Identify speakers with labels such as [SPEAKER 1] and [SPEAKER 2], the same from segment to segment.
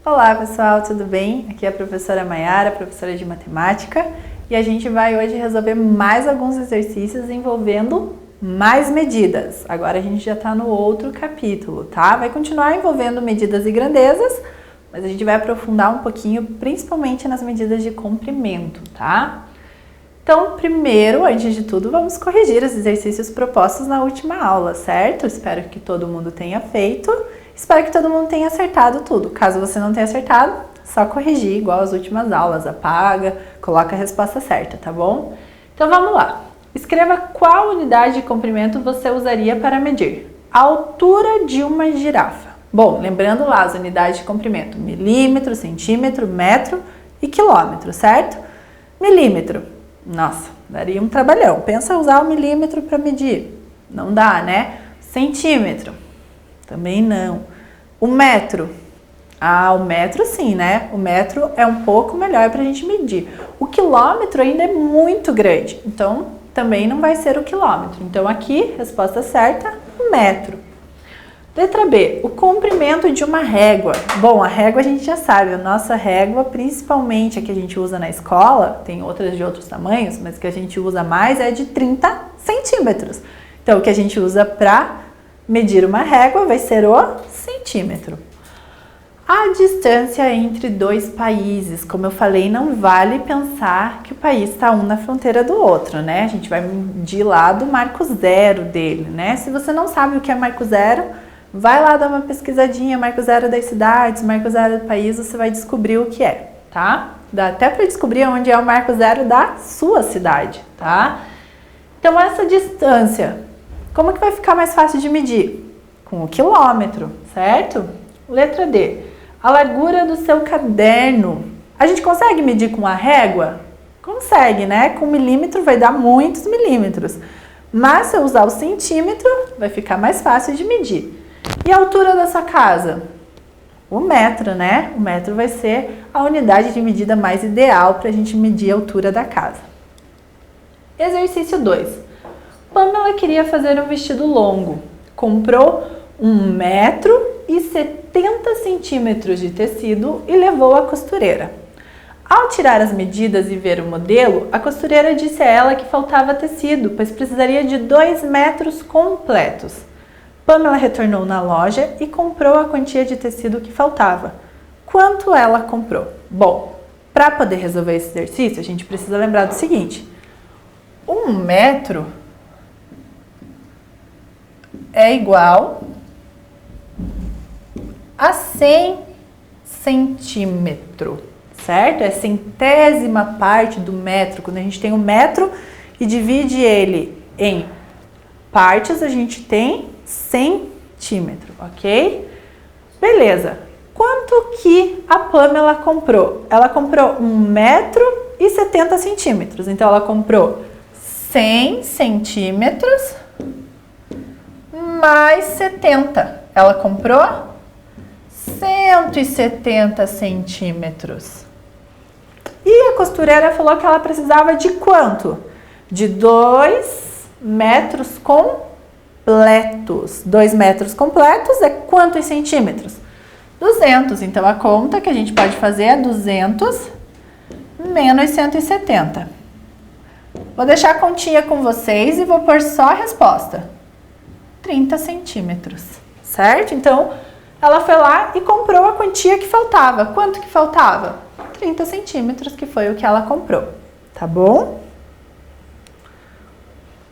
[SPEAKER 1] Olá pessoal, tudo bem? Aqui é a professora Maiara, professora de matemática, e a gente vai hoje resolver mais alguns exercícios envolvendo mais medidas. Agora a gente já está no outro capítulo, tá? Vai continuar envolvendo medidas e grandezas, mas a gente vai aprofundar um pouquinho, principalmente nas medidas de comprimento, tá? Então, primeiro, antes de tudo, vamos corrigir os exercícios propostos na última aula, certo? Espero que todo mundo tenha feito. Espero que todo mundo tenha acertado tudo. Caso você não tenha acertado, só corrigir, igual as últimas aulas. Apaga, coloca a resposta certa, tá bom? Então vamos lá. Escreva qual unidade de comprimento você usaria para medir a altura de uma girafa. Bom, lembrando lá as unidades de comprimento: milímetro, centímetro, metro e quilômetro, certo? Milímetro. Nossa, daria um trabalhão. Pensa usar o milímetro para medir. Não dá, né? Centímetro. Também não. O metro. Ah, o metro sim, né? O metro é um pouco melhor para a gente medir. O quilômetro ainda é muito grande, então também não vai ser o quilômetro. Então aqui, resposta certa, o metro. Letra B, o comprimento de uma régua. Bom, a régua a gente já sabe, a nossa régua, principalmente a que a gente usa na escola, tem outras de outros tamanhos, mas que a gente usa mais é de 30 centímetros. Então o que a gente usa para medir uma régua vai ser o centímetro. A distância entre dois países, como eu falei, não vale pensar que o país está um na fronteira do outro, né? A gente vai medir lá do marco zero dele, né? Se você não sabe o que é marco zero, vai lá dar uma pesquisadinha, marco zero das cidades, marco zero do país, você vai descobrir o que é, tá? Dá até para descobrir onde é o marco zero da sua cidade, tá? Então essa distância, como que vai ficar mais fácil de medir? Com o quilômetro, certo? Letra D. A largura do seu caderno. A gente consegue medir com a régua? Consegue, né? Com milímetro vai dar muitos milímetros. Mas se eu usar o centímetro, vai ficar mais fácil de medir. E a altura da sua casa? O metro, né? O metro vai ser a unidade de medida mais ideal para a gente medir a altura da casa. Exercício 2. Pamela queria fazer um vestido longo. Comprou 1,70 m de tecido e levou à costureira. Ao tirar as medidas e ver o modelo, a costureira disse a ela que faltava tecido, pois precisaria de 2 metros completos. Pamela retornou na loja e comprou a quantia de tecido que faltava. Quanto ela comprou? Bom, para poder resolver esse exercício, a gente precisa lembrar do seguinte: 1 metro é igual a 100 centímetros, certo? É centésima parte do metro. Quando a gente tem um metro e divide ele em partes, a gente tem centímetro, ok? Beleza. Quanto que a Pamela comprou? Ela comprou 1,70 m. Então, ela comprou 100 centímetros mais 70. Ela comprou 170 centímetros. E a costureira falou que ela precisava de quanto? De 2 metros completos. 2 metros completos é quantos centímetros? 200. Então, a conta que a gente pode fazer é 200 menos 170. Vou deixar a continha com vocês e vou pôr só a resposta. 30 centímetros, certo? Então, ela foi lá e comprou a quantia que faltava. Quanto que faltava? 30 centímetros, que foi o que ela comprou, tá bom?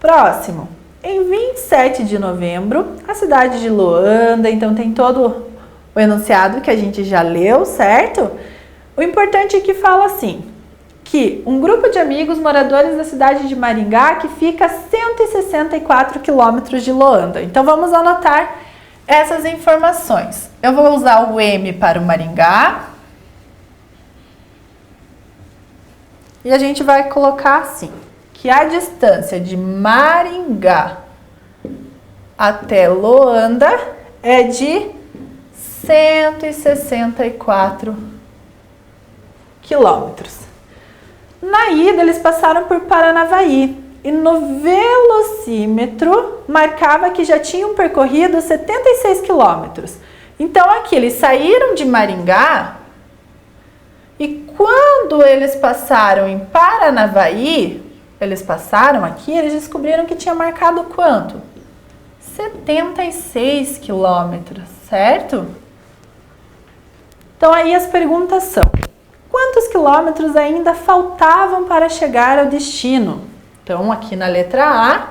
[SPEAKER 1] Próximo. Em 27 de novembro, a cidade de Loanda, então tem todo o enunciado que a gente já leu, certo? O importante é que fala assim, que um grupo de amigos moradores da cidade de Maringá, que fica a 164 quilômetros de Loanda. Então, vamos anotar essas informações. Eu vou usar o M para o Maringá. E a gente vai colocar assim, que a distância de Maringá até Loanda é de 164 quilômetros. Na ida, eles passaram por Paranavaí e no velocímetro marcava que já tinham percorrido 76 quilômetros. Então, aqui, eles saíram de Maringá e quando eles passaram em Paranavaí, eles passaram aqui, eles descobriram que tinha marcado quanto? 76 quilômetros, certo? Então, aí as perguntas são: quantos quilômetros ainda faltavam para chegar ao destino? Então, aqui na letra A,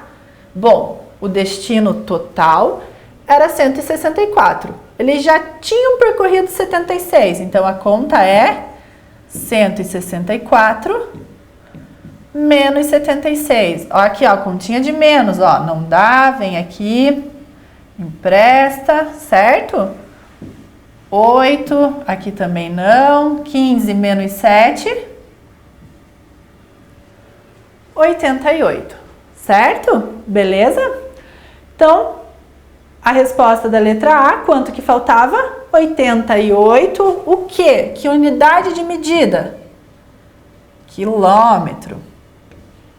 [SPEAKER 1] bom, o destino total era 164. Eles já tinham percorrido 76, então a conta é 164 menos 76. Ó, aqui, ó, continha de menos, ó, não dá, vem aqui, empresta, certo? 8, aqui também não, 15 menos 7, 88, certo? Beleza? Então, a resposta da letra A, quanto que faltava? 88, o quê? Que unidade de medida? Quilômetro.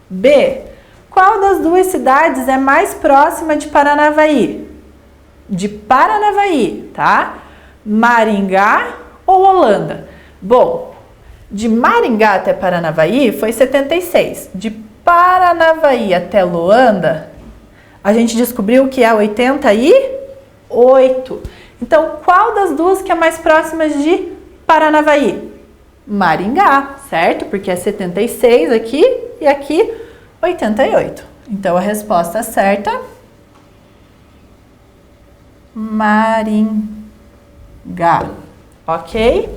[SPEAKER 1] B, qual das duas cidades é mais próxima de Paranavaí? De Paranavaí, tá? Maringá ou Holanda? Bom, de Maringá até Paranavaí foi 76. De Paranavaí até Luanda, a gente descobriu que é 88. Então, qual das duas que é mais próxima de Paranavaí? Maringá, certo? Porque é 76 aqui e aqui 88. Então, a resposta certa, Maringá, ok?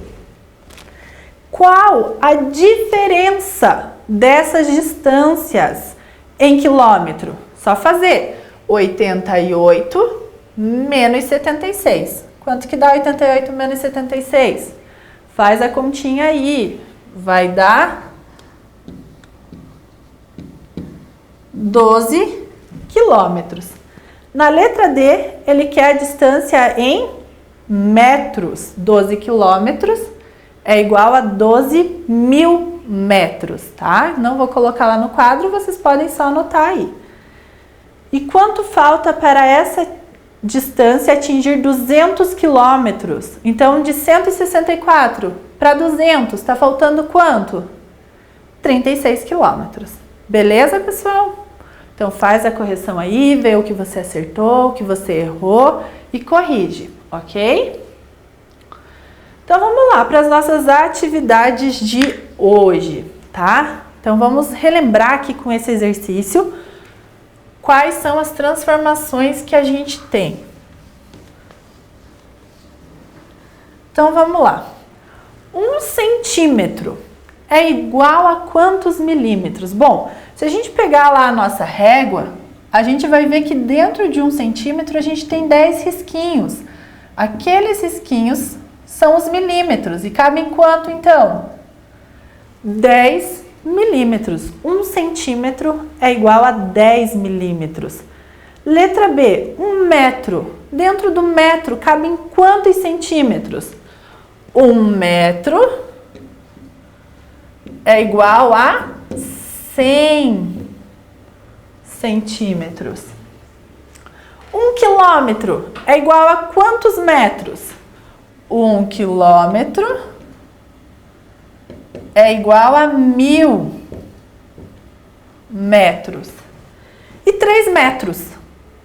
[SPEAKER 1] Qual a diferença dessas distâncias em quilômetro? Só fazer 88 menos 76. Quanto que dá 88 menos 76? Faz a continha aí. Vai dar 12 quilômetros. Na letra D, ele quer a distância em metros. 12 quilômetros é igual a 12 mil metros, tá? Não vou colocar lá no quadro, vocês podem só anotar aí. E quanto falta para essa distância atingir 200 quilômetros? Então, de 164 para 200, está faltando quanto? 36 quilômetros. Beleza, pessoal? Então, faz a correção aí, vê o que você acertou, o que você errou e corrige, ok? Então, vamos lá para as nossas atividades de hoje, tá? Então, vamos relembrar aqui com esse exercício quais são as transformações que a gente tem. Então, vamos lá. 1 centímetro é igual a quantos milímetros? Bom, se a gente pegar lá a nossa régua, a gente vai ver que dentro de 1 centímetro a gente tem 10 risquinhos. Aqueles risquinhos são os milímetros. E cabem quanto, então? 10 milímetros. 1 centímetro é igual a 10 milímetros. Letra B, 1 metro. Dentro do metro cabem quantos centímetros? 1 metro é igual a 100 centímetros. 1 quilômetro é igual a quantos metros? 1 quilômetro é igual a 1000 metros. E 3 metros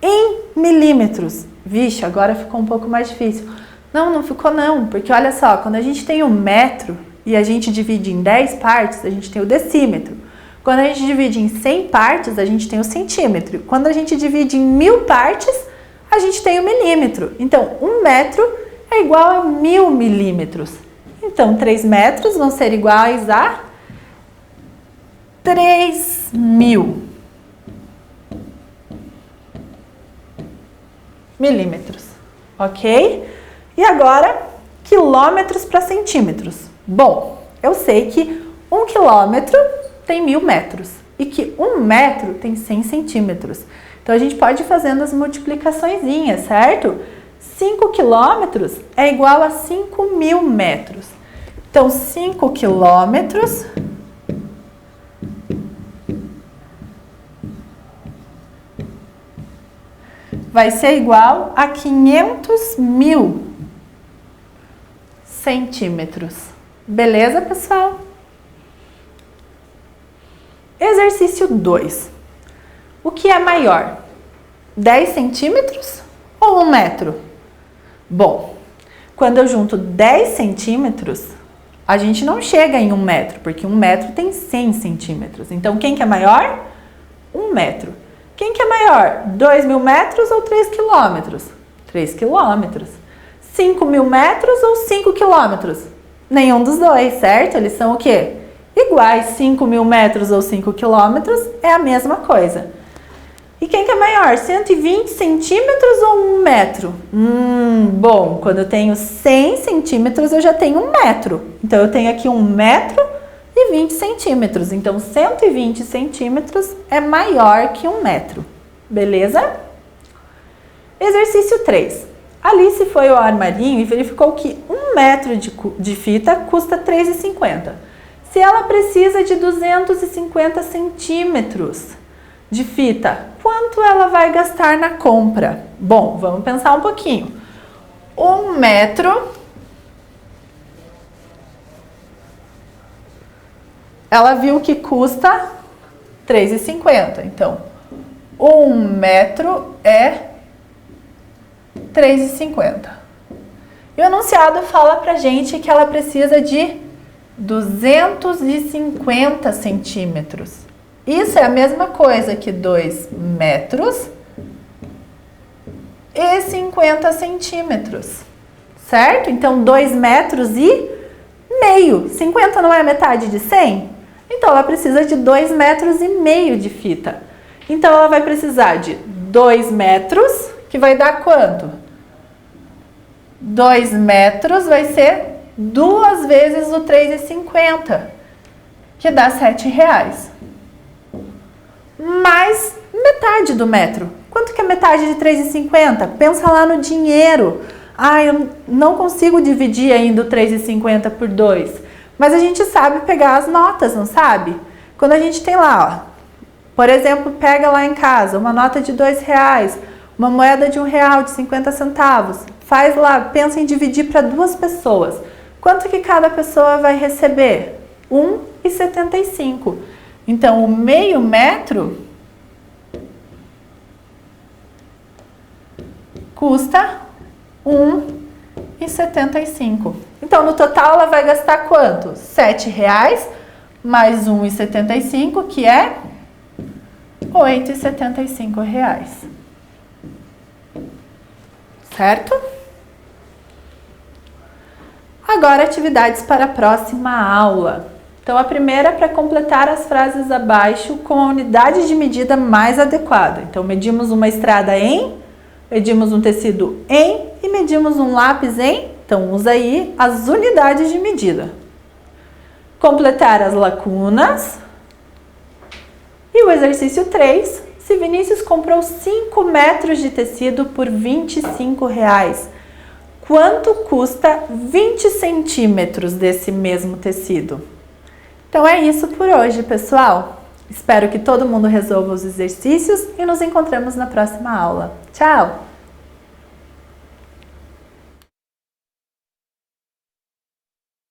[SPEAKER 1] em milímetros. Vixe, agora ficou um pouco mais difícil. Não, não ficou não, porque olha só, quando a gente tem 1 metro e a gente divide em 10 partes, a gente tem o decímetro. Quando a gente divide em 100 partes, a gente tem o centímetro. Quando a gente divide em 1000 partes, a gente tem o milímetro. Então, 1 metro é igual a 1000 milímetros. Então, 3 metros vão ser iguais a 3000 milímetros, ok? E agora, quilômetros para centímetros. Bom, eu sei que 1 quilômetro tem 1000 metros e que 1 metro tem 100 centímetros. Então, a gente pode ir fazendo as multiplicaçõezinhas, certo? 5 quilômetros é igual a 5.000 metros. Então, 5 quilômetros vai ser igual a 500.000 centímetros. Beleza, pessoal? Exercício 2. O que é maior? 10 centímetros ou 1 metro? Bom, quando eu junto 10 centímetros, a gente não chega em 1 metro, porque 1 metro tem 100 centímetros. Então, quem que é maior? 1 metro. Quem que é maior? 2.000 metros ou 3 quilômetros? 3 quilômetros. 5.000 metros ou 5 quilômetros? Nenhum dos dois, certo? Eles são o quê? Iguais. 5.000 metros ou 5 quilômetros é a mesma coisa. E quem que é maior? 120 centímetros ou 1 metro? Bom, quando eu tenho 100 centímetros, eu já tenho 1 metro. Então, eu tenho aqui 1 metro e 20 centímetros. Então, 120 centímetros é maior que 1 metro. Beleza? Exercício 3. Alice foi ao armarinho e verificou que 1 metro de fita custa R$ 3,50. Se ela precisa de 250 centímetros de fita, quanto ela vai gastar na compra? Bom, vamos pensar um pouquinho. 1 metro, ela viu que custa R$ 3,50. Então, 1 metro é R$ 3,50. E o enunciado fala pra gente que ela precisa de 250 centímetros. Isso é a mesma coisa que 2 metros e 50 centímetros, certo? Então, 2 metros e meio. 50 não é metade de 100? Então, ela precisa de 2 metros e meio de fita. Então, ela vai precisar de 2 metros, que vai dar quanto? 2 metros vai ser 2 vezes o 3,50, que dá R$ 7,00. Mais metade do metro. Quanto que é metade de 3,50? Pensa lá no dinheiro. Eu não consigo dividir ainda o 3,50 por 2. Mas a gente sabe pegar as notas, não sabe? Quando a gente tem lá, ó, por exemplo, pega lá em casa uma nota de R$2, uma moeda de R$1 de 50 centavos. Faz lá, pensa em dividir para 2 pessoas. Quanto que cada pessoa vai receber? R$ 1,75. Então, o meio metro custa R$ 1,75. Então, no total, ela vai gastar quanto? R$ 7,00 mais R$ 1,75, que é R$ 8,75. Certo? Agora, atividades para a próxima aula. Então, a primeira é para completar as frases abaixo com a unidade de medida mais adequada. Então, medimos uma estrada em, medimos um tecido em e medimos um lápis em. Então, usa aí as unidades de medida. Completar as lacunas. E o exercício 3. Se Vinícius comprou 5 metros de tecido por R$ 25,00, quanto custa 20 centímetros desse mesmo tecido? Então é isso por hoje, pessoal. Espero que todo mundo resolva os exercícios e nos encontramos na próxima aula. Tchau!